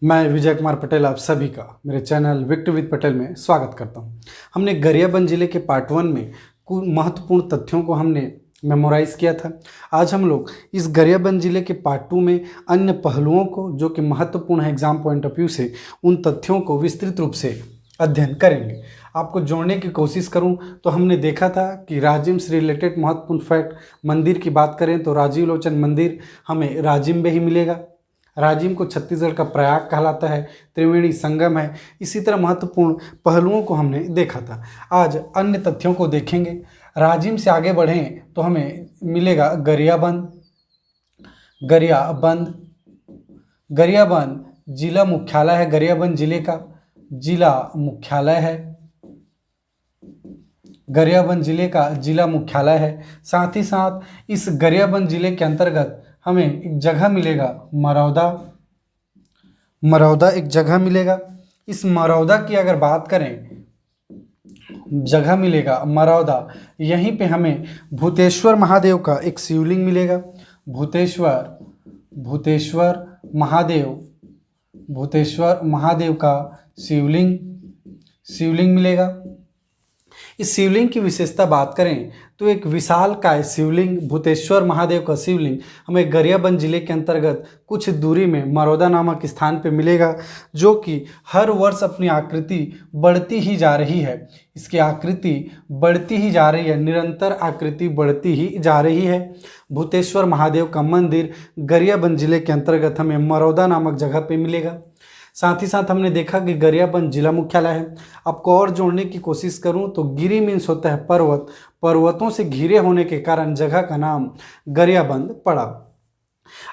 मैं विजय कुमार पटेल आप सभी का मेरे चैनल विक्टर विद पटेल में स्वागत करता हूं। हमने गरियाबंद जिले के पार्ट 1 में कुछ महत्वपूर्ण तथ्यों को हमने मेमोराइज किया था। आज हम लोग इस गरियाबंद जिले के पार्ट 2 में अन्य पहलुओं को जो कि महत्वपूर्ण है एग्जाम पॉइंट ऑफ व्यू से, उन तथ्यों को विस्तृत रूप से अध्ययन करेंगे। आपको जोड़ने की कोशिश करूं तो हमने देखा था कि राजिम से रिलेटेड महत्वपूर्ण फैक्ट, मंदिर की बात करें तो राजीव लोचन मंदिर हमें राजिम में ही मिलेगा। राजिम को छत्तीसगढ़ का प्रयाग कहलाता है, त्रिवेणी संगम है। इसी तरह महत्वपूर्ण पहलुओं को हमने देखा था। आज अन्य तथ्यों को देखेंगे। राजिम से आगे बढ़ें तो हमें मिलेगा गरियाबंद। गरियाबंद गरियाबंद जिला मुख्यालय है, गरियाबंद जिले का जिला मुख्यालय है। गरियाबंद जिले का जिला मुख्यालय है। साथ ही साथ इस गरियाबंद जिले के अंतर्गत हमें एक जगह मिलेगा मरौदा। मरौदा एक जगह मिलेगा। इस मरौदा की अगर बात करें, जगह मिलेगा मरौदा। यहीं पे हमें भूतेश्वर महादेव का एक शिवलिंग मिलेगा। भूतेश्वर महादेव का शिवलिंग मिलेगा। इस शिवलिंग की विशेषता बात करें तो एक विशालकाय शिवलिंग, भूतेश्वर महादेव का शिवलिंग हमें गरियाबंद जिले के अंतर्गत कुछ दूरी में मरौदा नामक स्थान पर मिलेगा, जो कि हर वर्ष अपनी आकृति बढ़ती ही जा रही है। इसकी आकृति बढ़ती ही जा रही है, निरंतर आकृति बढ़ती ही जा रही है। भूतेश्वर महादेव का मंदिर गरियाबंद जिले के अंतर्गत हमें मरौदा नामक जगह पे मिलेगा। साथ ही साथ हमने देखा कि गरियाबंद जिला मुख्यालय है। आपको और जोड़ने की कोशिश करूं तो गिरी मीन्स होता है पर्वत, पर्वतों से घिरे होने के कारण जगह का नाम गरियाबंद पड़ा।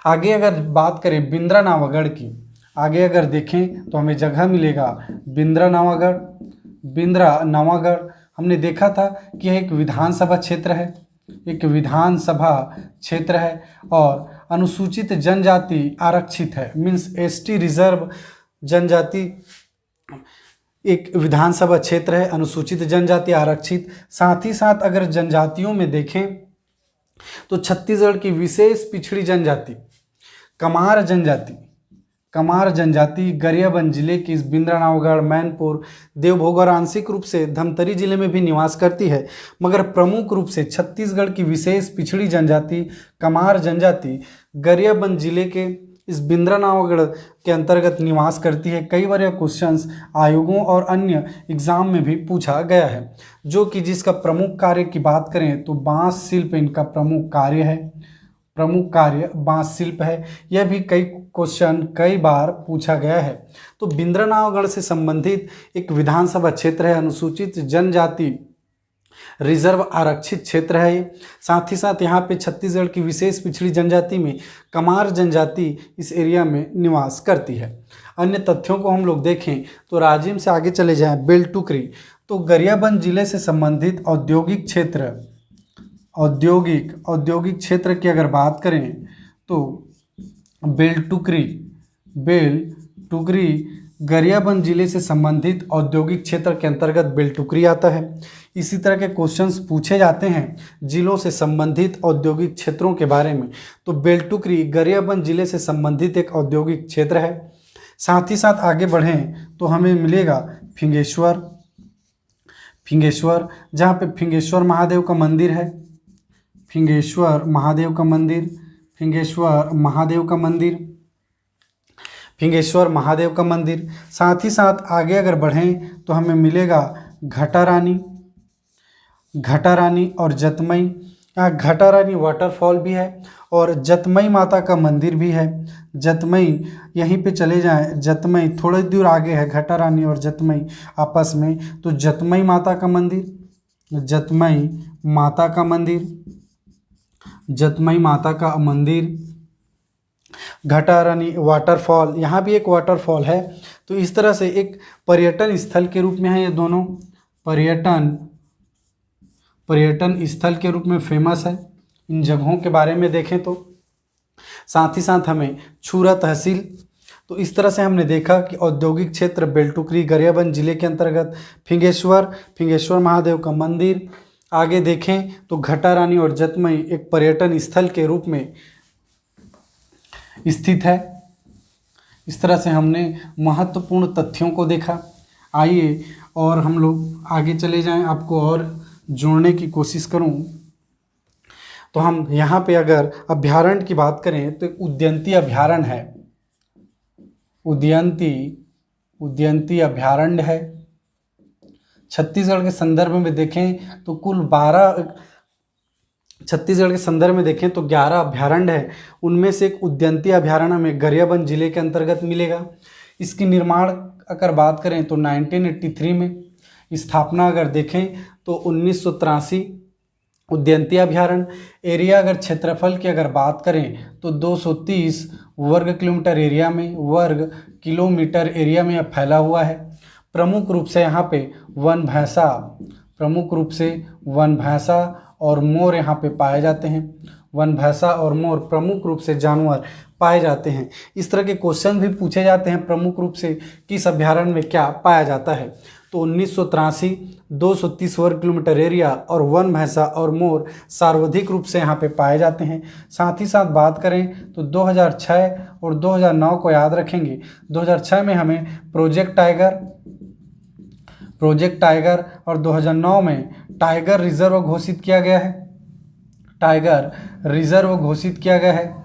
आगे अगर बात करें बिंद्रा नावागढ़ की, आगे अगर देखें तो हमें जगह मिलेगा बिंद्रा नावागढ़। हमने देखा था कि यह एक विधानसभा क्षेत्र है, और अनुसूचित जनजाति आरक्षित है, मीन्स एसटी रिजर्व जनजाति एक विधानसभा क्षेत्र है, अनुसूचित जनजाति आरक्षित। साथ ही साथ अगर जनजातियों में देखें तो छत्तीसगढ़ की विशेष पिछड़ी जनजाति कमार जनजाति गरियाबंद जिले की इस बिंद्रानावगढ़, मैनपुर, देवभोग और आंशिक रूप से धमतरी जिले में भी निवास करती है, मगर प्रमुख रूप से छत्तीसगढ़ की विशेष पिछड़ी जनजाति कमार जनजाति गरियाबंद जिले के इस बिंद्रानावगढ़ के अंतर्गत निवास करती है। कई बार यह क्वेश्चंस आयोगों और अन्य एग्जाम में भी पूछा गया है, जो कि जिसका प्रमुख कार्य की बात करें तो बांस शिल्प इनका प्रमुख कार्य बांस शिल्प है। यह भी कई बार पूछा गया है। तो बिंद्रानावगढ़ से संबंधित एक विधानसभा क्षेत्र है, अनुसूचित जनजाति रिजर्व आरक्षित क्षेत्र है। साथ ही साथ यहाँ पे छत्तीसगढ़ की विशेष पिछड़ी जनजाति में कमार जनजाति इस एरिया में निवास करती है। अन्य तथ्यों को हम लोग देखें तो राजिम से आगे चले जाएं बेलटुकरी, तो गरियाबंद जिले से संबंधित औद्योगिक क्षेत्र की अगर बात करें तो बेलटुकरी गरियाबंद जिले से संबंधित औद्योगिक क्षेत्र के अंतर्गत बेलटुकरी आता है। इसी तरह के क्वेश्चंस पूछे जाते हैं जिलों से संबंधित औद्योगिक क्षेत्रों के बारे में, तो बेलटुकरी गरियाबंद जिले से संबंधित एक औद्योगिक क्षेत्र है। साथ ही साथ आगे बढ़ें तो हमें मिलेगा फिंगेश्वर, जहाँ पे फिंगेश्वर महादेव का मंदिर है। फिंगेश्वर महादेव का मंदिर। साथ ही साथ आगे अगर बढ़ें तो हमें मिलेगा घटारानी और जतमई। यहाँ घटारानी वाटरफॉल भी है और जतमई माता का मंदिर भी है। जतमई यहीं पे चले जाएं, जतमई थोड़ी दूर आगे है, घटारानी और जतमई आपस में, तो जतमई माता का मंदिर, घटारानी वाटरफॉल, यहाँ भी एक वाटरफॉल है। तो इस तरह से एक पर्यटन स्थल के रूप में है, ये दोनों पर्यटन स्थल के रूप में फेमस है। इन जगहों के बारे में देखें तो साथ ही साथ हमें छूरा तहसील, तो इस तरह से हमने देखा कि औद्योगिक क्षेत्र बेलटुकरी गरियाबंद जिले के अंतर्गत, फिंगेश्वर महादेव का मंदिर, आगे देखें तो घटारानी और जतमई एक पर्यटन स्थल के रूप में स्थित है। इस तरह से हमने महत्वपूर्ण तथ्यों को देखा। आइए और हम लोग आगे चले जाएं, आपको और जोड़ने की कोशिश करूं तो हम यहाँ पे अगर अभ्यारण्य की बात करें तो उदयंती अभ्यारण्य है, उदयंती अभ्यारण्य है। छत्तीसगढ़ के संदर्भ में देखें तो कुल 12, छत्तीसगढ़ के संदर्भ में देखें तो 11 अभ्यारण्य है। उनमें से एक उदयंती अभ्यारण्य हमें गरियाबंद जिले के अंतर्गत मिलेगा। इसकी निर्माण अगर बात करें तो 1983 में, स्थापना अगर देखें तो 1983। उदयंती अभ्यारण्य एरिया अगर क्षेत्रफल की अगर बात करें तो 230 वर्ग किलोमीटर एरिया में फैला हुआ है। प्रमुख रूप से यहाँ पे वन भैंसा और मोर यहाँ पे पाए जाते हैं। वन भैंसा और मोर प्रमुख रूप से जानवर पाए जाते हैं। इस तरह के क्वेश्चन भी पूछे जाते हैं प्रमुख रूप से किस अभ्यारण्य में क्या पाया जाता है। तो 1983 230 वर्ग किलोमीटर एरिया और वन भैंसा और मोर सर्वाधिक रूप से यहाँ पे पाए जाते हैं। साथ ही साथ बात करें तो 2006 और 2009 को याद रखेंगे। 2006 में हमें प्रोजेक्ट टाइगर और 2009 में टाइगर रिजर्व घोषित किया गया है।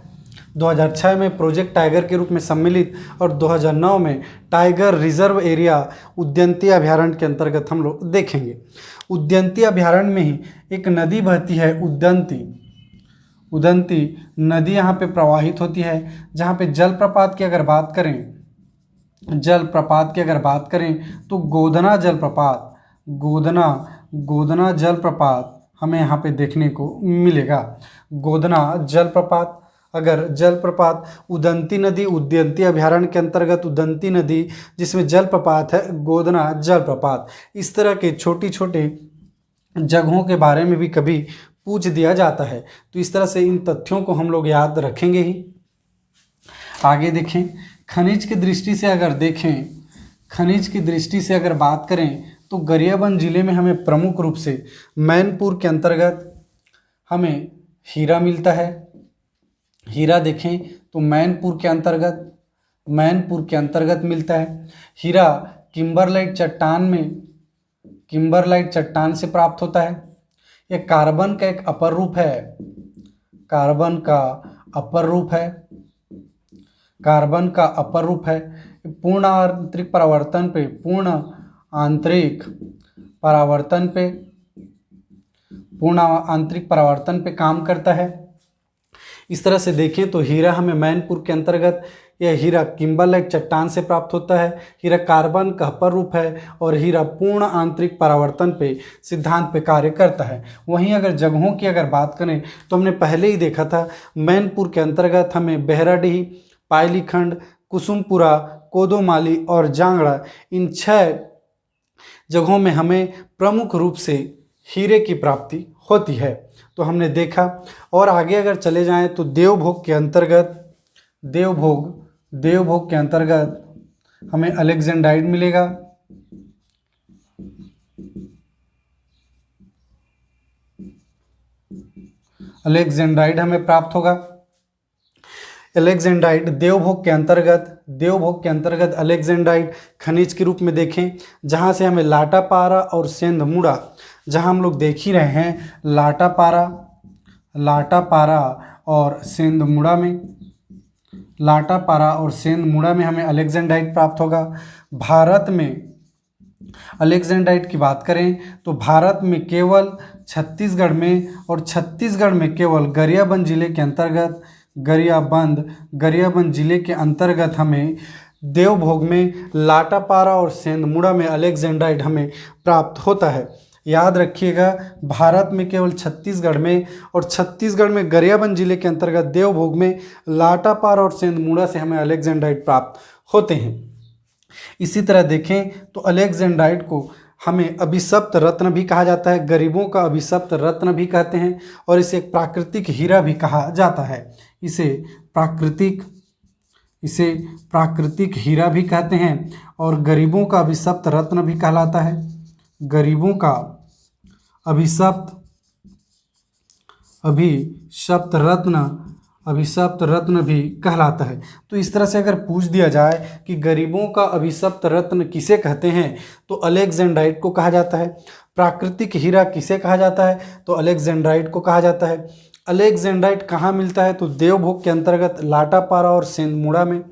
2006 में प्रोजेक्ट टाइगर के रूप में सम्मिलित और 2009 में टाइगर रिजर्व एरिया उदयंती अभ्यारण्य के अंतर्गत हम लोग देखेंगे। उदयंती अभ्यारण्य में ही एक नदी बहती है, उदंती नदी यहाँ पे प्रवाहित होती है। जहाँ पे जलप्रपात की अगर बात करें तो गोदना जलप्रपात हमें यहाँ पे देखने को मिलेगा। गोदना जलप्रपात, अगर जलप्रपात उदयंती अभ्यारण्य के अंतर्गत उदंती नदी जिसमें जलप्रपात है, गोदना जलप्रपात। इस तरह के छोटी छोटे जगहों के बारे में भी कभी पूछ दिया जाता है। तो इस तरह से इन तथ्यों को हम लोग याद रखेंगे ही। आगे देखें, खनिज की दृष्टि से अगर बात करें तो गरियाबंद जिले में हमें प्रमुख रूप से मैनपुर के अंतर्गत हमें हीरा मिलता है। हीरा देखें तो मैनपुर के अंतर्गत मिलता है। हीरा किम्बरलाइट चट्टान से प्राप्त होता है। यह कार्बन का एक अपर रूप है। पूर्ण आंतरिक परावर्तन पे काम करता है। इस तरह से देखें तो हीरा हमें मैनपुर के अंतर्गत, यह हीरा किम्बरलाइट चट्टान से प्राप्त होता है। हीरा कार्बन का अपर रूप है और हीरा पूर्ण आंतरिक परावर्तन पे सिद्धांत पे कार्य करता है। वहीं अगर जगहों की अगर बात करें तो हमने पहले ही देखा था, मैनपुर के अंतर्गत हमें बहराडीह, पायलीखंड, कुसुमपुरा, कोदोमाली और जांगड़ा, इन 6 जगहों में हमें प्रमुख रूप से हीरे की प्राप्ति होती है। तो हमने देखा। और आगे अगर चले जाएं तो देवभोग के अंतर्गत हमें अलेक्जेंड्राइट मिलेगा। अलेक्जेंड्राइट हमें प्राप्त होगा। अलेक्जेंड्राइट देवभोग के अंतर्गत अलेक्जेंड्राइट खनिज के रूप में देखें, जहां से हमें लाटापारा और सेंधमुड़ा, जहां हम लोग देख ही रहे हैं लाटापारा और सेंधमुड़ा में हमें अलेक्जेंड्राइट प्राप्त होगा। भारत में अलेक्जेंड्राइट की बात करें तो भारत में केवल छत्तीसगढ़ में केवल गरियाबंद जिले के अंतर्गत हमें देवभोग में लाटापारा और सेंधमुड़ा में अलेक्जेंड्राइट हमें प्राप्त होता है। याद रखिएगा, भारत में केवल छत्तीसगढ़ में गरियाबंद जिले के अंतर्गत देवभोग में लाटापारा और सेंधमुड़ा से हमें अलेक्जेंड्राइट प्राप्त होते हैं। इसी तरह देखें तो अलेक्जेंड्राइट को हमें अभिशप्त रत्न भी कहा जाता है, गरीबों का अभिशप्त रत्न भी कहते हैं, और इसे एक प्राकृतिक हीरा भी कहा जाता है। इसे प्राकृतिक हीरा भी कहते हैं और गरीबों का अभिशप्त रत्न भी कहलाता है। गरीबों का अभिशप्त रत्न अभिशप्त रत्न भी कहलाता है। तो इस तरह से अगर पूछ दिया जाए कि गरीबों का अभिशप्त रत्न किसे कहते हैं, तो अलेक्जेंड्राइट को कहा जाता है। प्राकृतिक हीरा किसे कहा जाता है, तो अलेक्जेंड्राइट को कहा जाता है। अलेक्जेंड्राइट कहाँ मिलता है, तो देवभोग के अंतर्गत लाटापारा और सेंधमुड़ा में।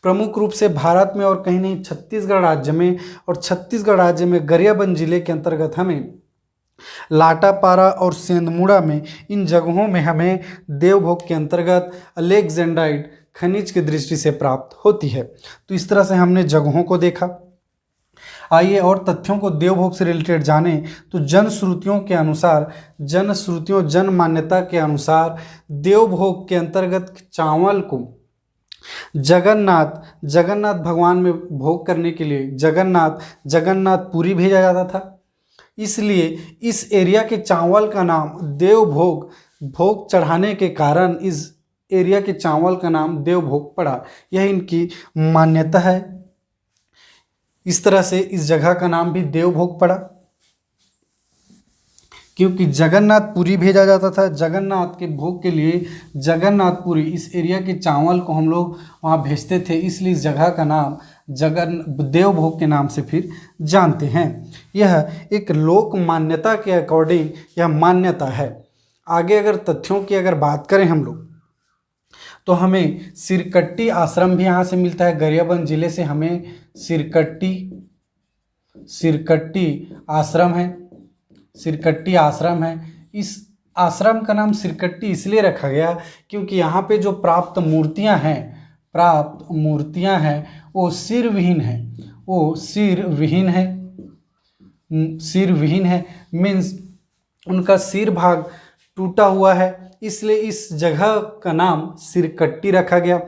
प्रमुख रूप से भारत में और कहीं नहीं छत्तीसगढ़ राज्य में, और छत्तीसगढ़ राज्य में गरियाबंद जिले के अंतर्गत हमें लाटापारा और सेंधमुड़ा में, इन जगहों में हमें देवभोग के अंतर्गत अलेक्जेंड्राइट खनिज की दृष्टि से प्राप्त होती है। तो इस तरह से हमने जगहों को देखा। आइए और तथ्यों को देवभोग से रिलेटेड जाने। तो जनश्रुतियों के अनुसार, जन मान्यता के अनुसार देवभोग के अंतर्गत चावल को जगन्नाथ भगवान में भोग करने के लिए जगन्नाथपुरी भेजा जाता था। इसलिए इस एरिया के चावल का नाम देवभोग, भोग चढ़ाने के कारण इस एरिया के चावल का नाम देवभोग पड़ा। यह इनकी मान्यता है। इस तरह से इस जगह का नाम भी देवभोग पड़ा, क्योंकि जगन्नाथपुरी भेजा जाता था। जगन्नाथ के भोग के लिए जगन्नाथपुरी, इस एरिया के चावल को हम लोग वहाँ भेजते थे, इसलिए इस जगह का नाम देवभोग के नाम से फिर जानते हैं। यह एक लोक मान्यता के अकॉर्डिंग यह मान्यता है। आगे अगर तथ्यों की अगर बात करें हम लोग, तो हमें सिरकट्टी आश्रम भी यहाँ से मिलता है। गरियाबंद जिले से हमें सिरकट्टी आश्रम है। इस आश्रम का नाम सिरकट्टी इसलिए रखा गया क्योंकि यहाँ पे जो प्राप्त मूर्तियाँ हैं वो सिरविहीन है, मीन्स उनका सिर भाग टूटा हुआ है, इसलिए इस जगह का नाम सिरकट्टी रखा गया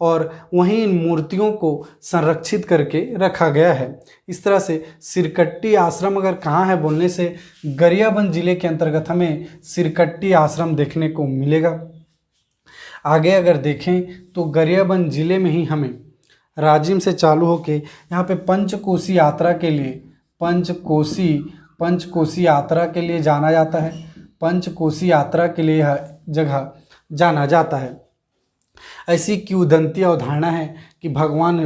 और वहीं इन मूर्तियों को संरक्षित करके रखा गया है। इस तरह से सिरकट्टी आश्रम अगर कहाँ है बोलने से गरियाबंद जिले के अंतर्गत हमें सिरकट्टी आश्रम देखने को मिलेगा। आगे अगर देखें तो गरियाबंद जिले में ही हमें राजिम से चालू होके यहाँ पे पंचकोसी यात्रा के लिए जाना जाता है। पंचकोसी यात्रा के लिए यह जगह जाना जाता है। ऐसी किंवदंती अवधारणा है कि भगवान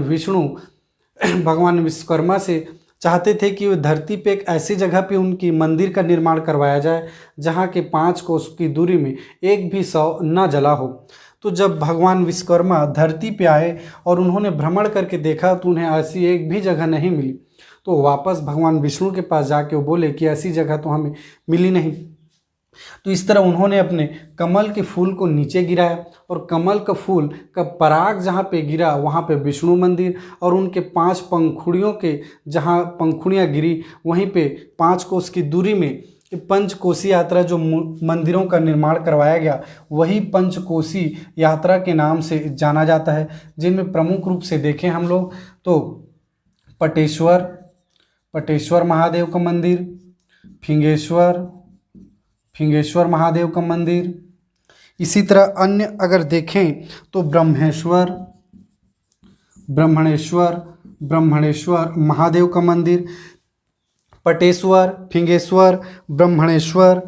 विश्वकर्मा से चाहते थे कि वे धरती पे एक ऐसी जगह पे उनकी मंदिर का निर्माण करवाया जाए जहाँ के 5 कोस की दूरी में एक भी शव न जला हो। तो जब भगवान विश्वकर्मा धरती पे आए और उन्होंने भ्रमण करके देखा तो उन्हें ऐसी एक भी जगह नहीं मिली। तो वापस भगवान विष्णु के पास जाके वो बोले कि ऐसी जगह तो हमें मिली नहीं। तो इस तरह उन्होंने अपने कमल के फूल को नीचे गिराया और कमल का फूल का पराग जहाँ पे गिरा वहाँ पे विष्णु मंदिर, और उनके 5 पंखुड़ियों के जहाँ पंखुड़ियाँ गिरी वहीं पे 5 कोस की दूरी में पंचकोसी यात्रा जो मंदिरों का निर्माण करवाया गया वही पंचकोसी यात्रा के नाम से जाना जाता है, जिनमें प्रमुख रूप से देखें हम लोग तो पटेश्वर महादेव का मंदिर, फिंगेश्वर महादेव का मंदिर, इसी तरह अन्य अगर देखें तो ब्रह्मणेश्वर महादेव का मंदिर, पटेश्वर, फिंगेश्वर, ब्रह्मणेश्वर,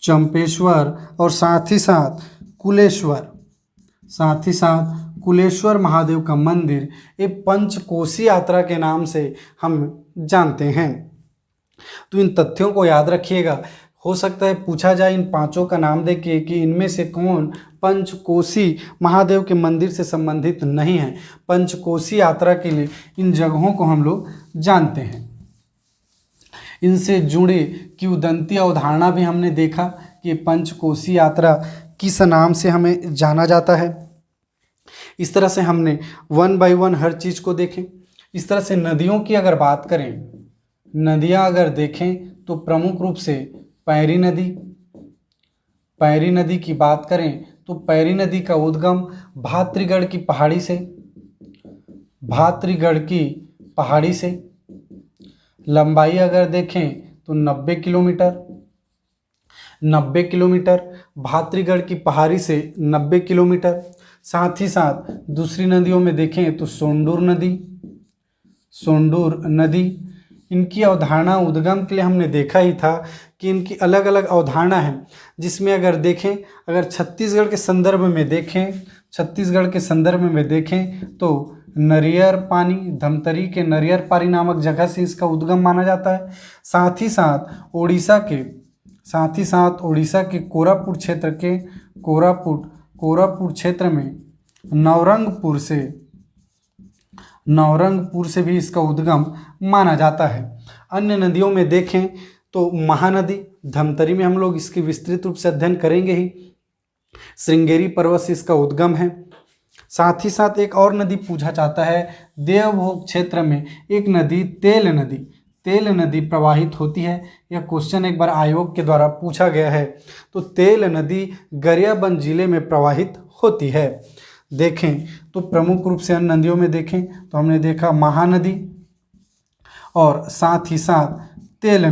चंपेश्वर और साथ ही साथ कुलेश्वर महादेव का मंदिर ये पंचकोसी यात्रा के नाम से हम जानते हैं। तो इन तथ्यों को याद रखिएगा। हो सकता है पूछा जाए इन 5 का नाम देके कि इनमें से कौन पंचकोसी महादेव के मंदिर से संबंधित नहीं है। पंचकोसी यात्रा के लिए इन जगहों को हम लोग जानते हैं। इनसे जुड़े किंवदंती अवधारणा भी हमने देखा कि पंचकोसी यात्रा किस नाम से हमें जाना जाता है। इस तरह से हमने 1 बाय 1 हर चीज़ को देखें। इस तरह से नदियों की अगर बात करें, नदियां अगर देखें तो प्रमुख रूप से पैरी नदी की बात करें तो पैरी नदी का उद्गम भातृगढ़ की पहाड़ी से लंबाई अगर देखें तो 90 किलोमीटर भातृगढ़ की पहाड़ी से 90 किलोमीटर। साथ ही साथ दूसरी नदियों में देखें तो सोंडूर नदी, इनकी अवधारणा उद्गम के लिए हमने देखा ही था कि इनकी अलग अलग अवधारणा है, जिसमें अगर देखें, अगर छत्तीसगढ़ के संदर्भ में देखें तो नरियर पानी, धमतरी के नरियर पानी नामक जगह से इसका उद्गम माना जाता है। साथ ही साथ उड़ीसा के कोरापुट क्षेत्र में नवरंगपुर से भी इसका उद्गम माना जाता है। अन्य नदियों में देखें तो महानदी, धमतरी में हम लोग इसकी विस्तृत रूप से अध्ययन करेंगे ही। श्रृंगेरी पर्वत से इसका उद्गम है। साथ ही साथ एक और नदी पूछा जाता है, देवभोग क्षेत्र में एक नदी तेल नदी प्रवाहित होती है। यह क्वेश्चन एक बार आयोग के द्वारा पूछा गया है। तो तेल नदी गरियाबंद जिले में प्रवाहित होती है। देखें तो प्रमुख रूप से अन्य नदियों में देखें तो हमने देखा महानदी और साथ ही साथ तेल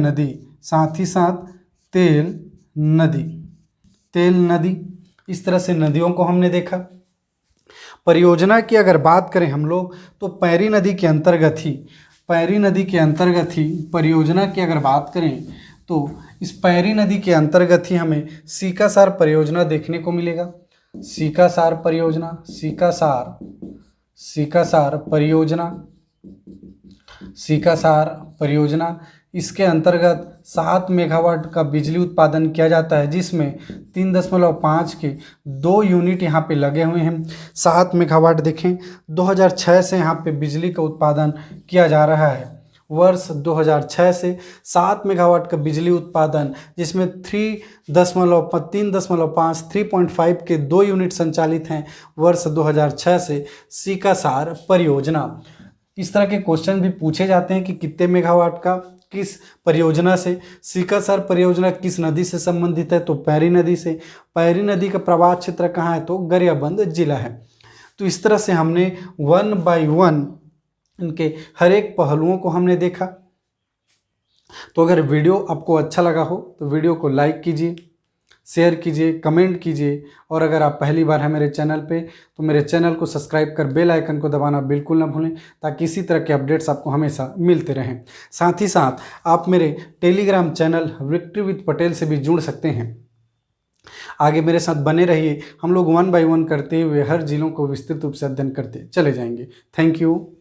नदी, इस तरह से नदियों को हमने देखा। परियोजना की अगर बात करें हम लोग तो पैरी नदी के अंतर्गत ही परियोजना की अगर बात करें तो इस पैरी नदी के अंतर्गत ही हमें सीकासार परियोजना देखने को मिलेगा। सीकासार परियोजना इसके अंतर्गत 7 मेगावाट का बिजली उत्पादन किया जाता है, जिसमें 3.5 के 2 यूनिट यहाँ पे लगे हुए हैं। 7 मेगावाट देखें, 2006 से यहाँ पे बिजली का उत्पादन किया जा रहा है। वर्ष 2006 से 7 मेगावाट का बिजली उत्पादन, जिसमें 3.5 के 2 यूनिट संचालित हैं वर्ष 2006 से सीकासार परियोजना। इस तरह के क्वेश्चन भी पूछे जाते हैं कि कितने मेगावाट का किस परियोजना से। सीकासार परियोजना किस नदी से संबंधित है, तो पैरी नदी से। पैरी नदी का प्रवाह क्षेत्र कहाँ है, तो गरियाबंद जिला है। तो इस तरह से हमने 1 बाय 1 इनके हर एक पहलुओं को हमने देखा। तो अगर वीडियो आपको अच्छा लगा हो तो वीडियो को लाइक कीजिए, शेयर कीजिए, कमेंट कीजिए, और अगर आप पहली बार हैं मेरे चैनल पे तो मेरे चैनल को सब्सक्राइब कर बेल आइकन को दबाना बिल्कुल ना भूलें, ताकि इसी तरह के अपडेट्स आपको हमेशा मिलते रहें। साथ ही साथ आप मेरे Telegram channel victory with Patel से भी जुड़ सकते हैं। आगे मेरे साथ बने रहिए, हम लोग 1 बाय 1 करते हुए हर जिलों को विस्तृत रूप से अध्ययन करते चले जाएंगे। Thank you.